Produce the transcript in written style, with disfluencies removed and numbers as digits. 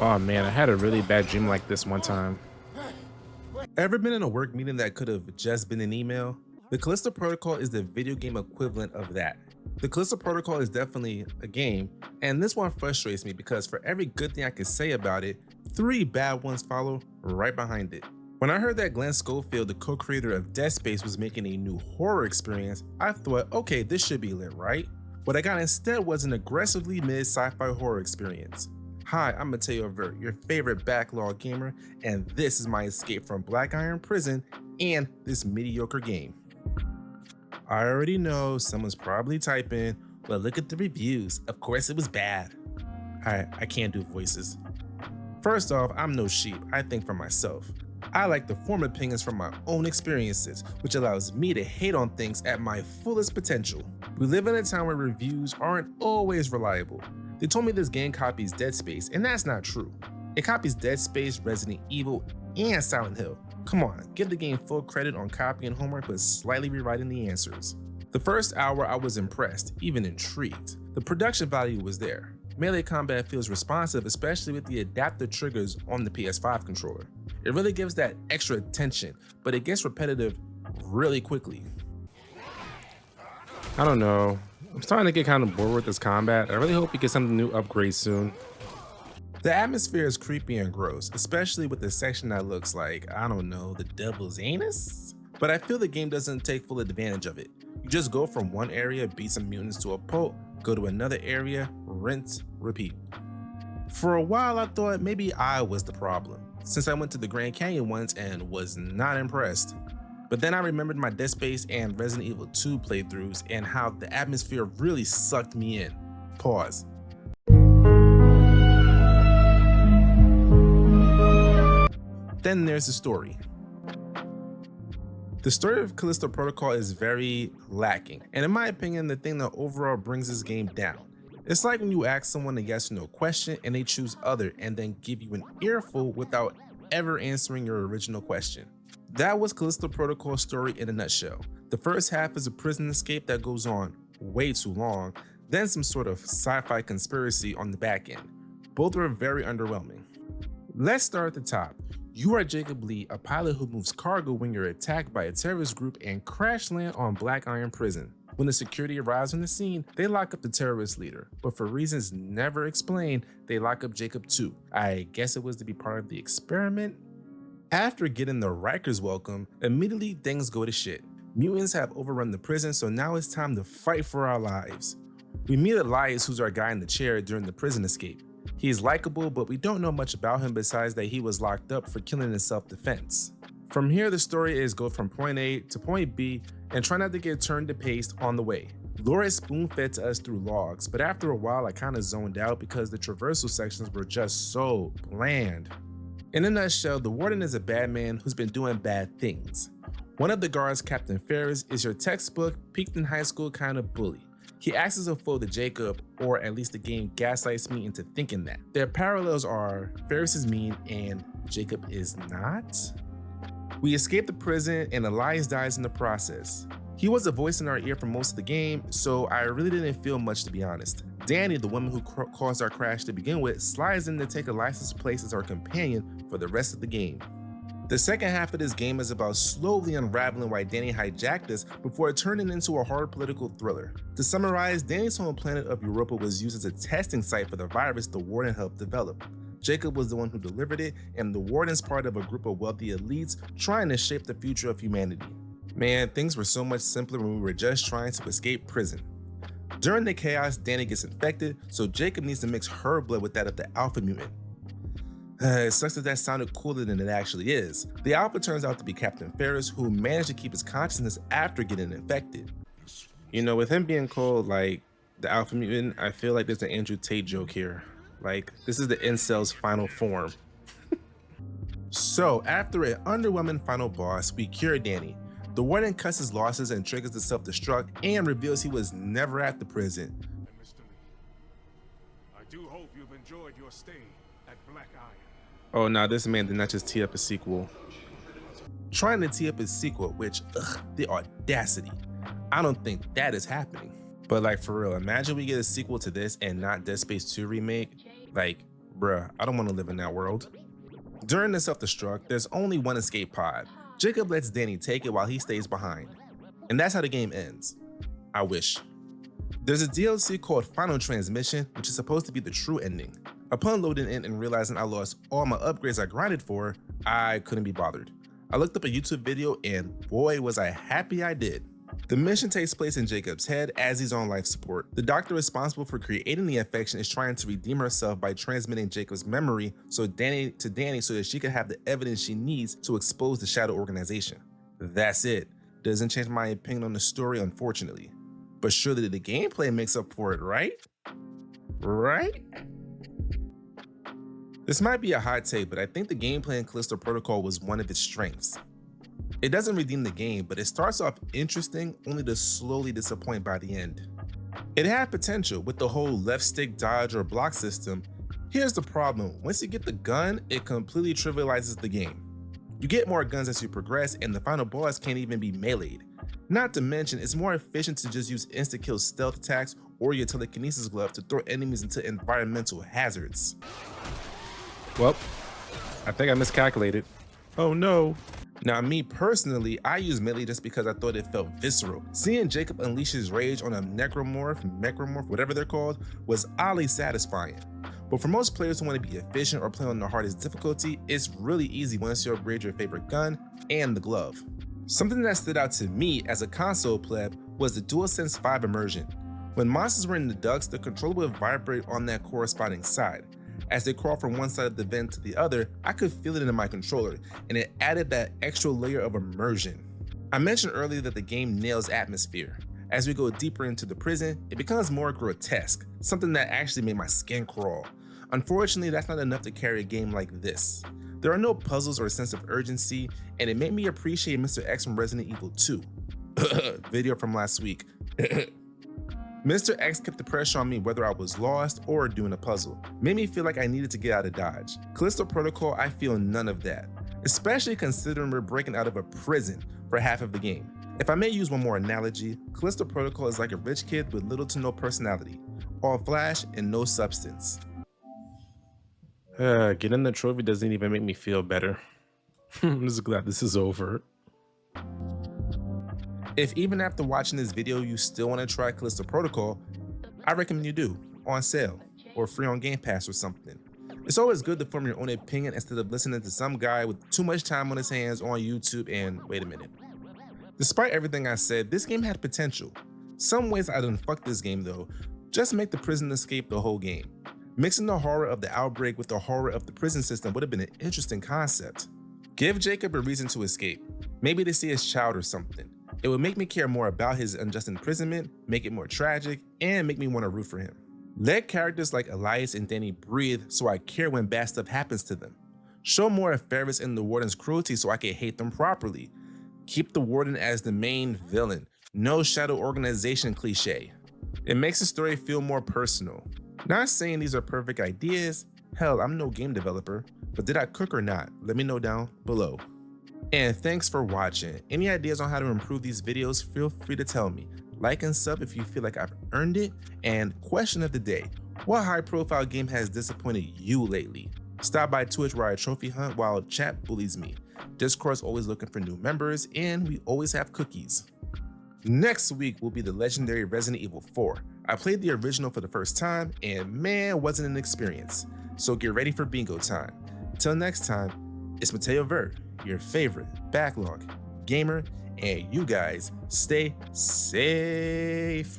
Oh man, I had a really bad dream like this one time. Ever been in a work meeting that could have just been an email? The Callisto Protocol is the video game equivalent of that. The Callisto Protocol is definitely a game, and this one frustrates me because for every good thing I can say about it, 3 bad ones follow right behind it. When I heard that Glen Schofield, the co-creator of Dead Space, was making a new horror experience, I thought, okay, this should be lit, right? What I got instead was an aggressively mid sci-fi horror experience. Hi, I'm Mateo Vert, your favorite backlog gamer, and this is my escape from Black Iron Prison and this mediocre game. I already know someone's probably typing, but look at the reviews, of course it was bad. I can't do voices. First off, I'm no sheep, I think for myself. I like to form opinions from my own experiences, which allows me to hate on things at my fullest potential. We live in a time where reviews aren't always reliable. They told me this game copies Dead Space, and that's not true. It copies Dead Space, Resident Evil, and Silent Hill. Come on, give the game full credit on copying homework but slightly rewriting the answers. The first hour I was impressed, even intrigued. The production value was there. Melee combat feels responsive, especially with the adaptive triggers on the PS5 controller. It really gives that extra attention, but it gets repetitive really quickly. I don't know. I'm starting to get kind of bored with this combat. I really hope we get some new upgrades soon. The atmosphere is creepy and gross, especially with the section that looks like, I don't know, the devil's anus? But I feel the game doesn't take full advantage of it. You just go from one area, beat some mutants to a pulp, go to another area, rinse, repeat. For a while I thought maybe I was the problem, since I went to the Grand Canyon once and was not impressed. But then I remembered my Dead Space and Resident Evil 2 playthroughs and how the atmosphere really sucked me in. Pause. Then there's the story. The story of Callisto Protocol is very lacking, and in my opinion, the thing that overall brings this game down. It's like when you ask someone a yes or no question and they choose other and then give you an earful without ever answering your original question. That was Callisto Protocol's story in a nutshell. The first half is a prison escape that goes on way too long, then some sort of sci-fi conspiracy on the back end. Both were very underwhelming. Let's start at the top. You are Jacob Lee, a pilot who moves cargo when you're attacked by a terrorist group and crash land on Black Iron Prison. When the security arrives on the scene, they lock up the terrorist leader, but for reasons never explained, they lock up Jacob too. I guess it was to be part of the experiment? After getting the Rikers welcome, immediately things go to shit. Mutants have overrun the prison, so now it's time to fight for our lives. We meet Elias, who's our guy in the chair during the prison escape. He is likable, but we don't know much about him besides that he was locked up for killing in self-defense. From here, the story is go from point A to point B and try not to get turned to paste on the way. Lore is spoon-fed to us through logs, but after a while I kinda zoned out because the traversal sections were just so bland. In a nutshell, the warden is a bad man who's been doing bad things. One of the guards, Captain Ferris, is your textbook, peaked in high school kind of bully. He acts as a foe to Jacob, or at least the game gaslights me into thinking that. Their parallels are Ferris is mean and Jacob is not? We escape the prison and Elias dies in the process. He was a voice in our ear for most of the game, so I really didn't feel much to be honest. Danny, the woman who caused our crash to begin with, slides in to take Elias' place as our companion for the rest of the game. The second half of this game is about slowly unraveling why Danny hijacked us before turning into a hard political thriller. To summarize, Danny's home planet of Europa was used as a testing site for the virus the warden helped develop. Jacob was the one who delivered it, and the warden's part of a group of wealthy elites trying to shape the future of humanity. Man, things were so much simpler when we were just trying to escape prison. During the chaos, Danny gets infected, so Jacob needs to mix her blood with that of the alpha mutant. It sucks that sounded cooler than it actually is. The alpha turns out to be Captain Ferris, who managed to keep his consciousness after getting infected. You know, with him being called like the alpha mutant, I feel like there's an Andrew Tate joke here. Like, this is the incel's final form. So, after an underwhelming final boss, we cure Danny. The warden cuts his losses and triggers the self-destruct and reveals he was never at the prison. Mr. Lee, I do hope you've enjoyed your stay at Black Iron. Oh, now this man did not just tee up a sequel. Trying to tee up a sequel, which, the audacity. I don't think that is happening. But like for real, imagine we get a sequel to this and not Dead Space 2 remake. Like, Bruh, I don't want to live in that world. During the self-destruct, there's only one escape pod. Jacob lets Danny take it while he stays behind. And that's how the game ends. I wish. There's a DLC called Final Transmission, which is supposed to be the true ending. Upon loading in and realizing I lost all my upgrades I grinded for, I couldn't be bothered. I looked up a YouTube video and boy was I happy I did. The mission takes place in Jacob's head as he's on life support. The doctor responsible for creating the infection is trying to redeem herself by transmitting Jacob's memory to Danny so that she can have the evidence she needs to expose the Shadow Organization. That's it. Doesn't change my opinion on the story, unfortunately. But surely the gameplay makes up for it, right? Right? This might be a hot take, but I think the gameplay in Callisto Protocol was one of its strengths. It doesn't redeem the game, but it starts off interesting only to slowly disappoint by the end. It had potential with the whole left stick dodge or block system. Here's the problem, once you get the gun, it completely trivializes the game. You get more guns as you progress and the final boss can't even be meleeed. Not to mention, it's more efficient to just use insta-kill stealth attacks or your telekinesis glove to throw enemies into environmental hazards. Well, I think I miscalculated. Oh no. Now me personally, I use melee just because I thought it felt visceral. Seeing Jacob unleash his rage on a necromorph, whatever they're called, was oddly satisfying. But for most players who want to be efficient or play on the hardest difficulty, it's really easy once you upgrade your favorite gun and the glove. Something that stood out to me as a console pleb was the DualSense 5 immersion. When monsters were in the ducts, the controller would vibrate on that corresponding side. As they crawl from one side of the vent to the other, I could feel it in my controller, and it added that extra layer of immersion. I mentioned earlier that the game nails atmosphere. As we go deeper into the prison, it becomes more grotesque, something that actually made my skin crawl. Unfortunately, that's not enough to carry a game like this. There are no puzzles or a sense of urgency, and it made me appreciate Mr. X from Resident Evil 2. Video from last week. Mr. X kept the pressure on me whether I was lost or doing a puzzle. Made me feel like I needed to get out of Dodge. Callisto Protocol, I feel none of that. Especially considering we're breaking out of a prison for half of the game. If I may use one more analogy, Callisto Protocol is like a rich kid with little to no personality. All flash and no substance. Getting the trophy doesn't even make me feel better. I'm just glad this is over. If even after watching this video you still want to try Callisto Protocol, I recommend you do, on sale, or free on Game Pass or something. It's always good to form your own opinion instead of listening to some guy with too much time on his hands on YouTube and wait a minute. Despite everything I said, this game had potential. Some ways I done fucked this game though, just make the prison escape the whole game. Mixing the horror of the outbreak with the horror of the prison system would have been an interesting concept. Give Jacob a reason to escape, maybe to see his child or something. It would make me care more about his unjust imprisonment, make it more tragic, and make me want to root for him. Let characters like Elias and Danny breathe so I care when bad stuff happens to them. Show more of Ferris and the Warden's cruelty so I can hate them properly. Keep the Warden as the main villain. No Shadow Organization cliche. It makes the story feel more personal. Not saying these are perfect ideas. Hell, I'm no game developer, but did I cook or not? Let me know down below. And thanks for watching. Any ideas on how to improve these videos, feel free to tell me. Like and sub if you feel like I've earned it. And question of the day, what high profile game has disappointed you lately? Stop by Twitch where I trophy hunt while chat bullies me. Discord's always looking for new members and we always have cookies. Next week will be the legendary Resident Evil 4. I played the original for the first time and man, wasn't an experience. So get ready for bingo time. Till next time, it's Mateo Vert, your favorite backlog gamer, and you guys stay safe.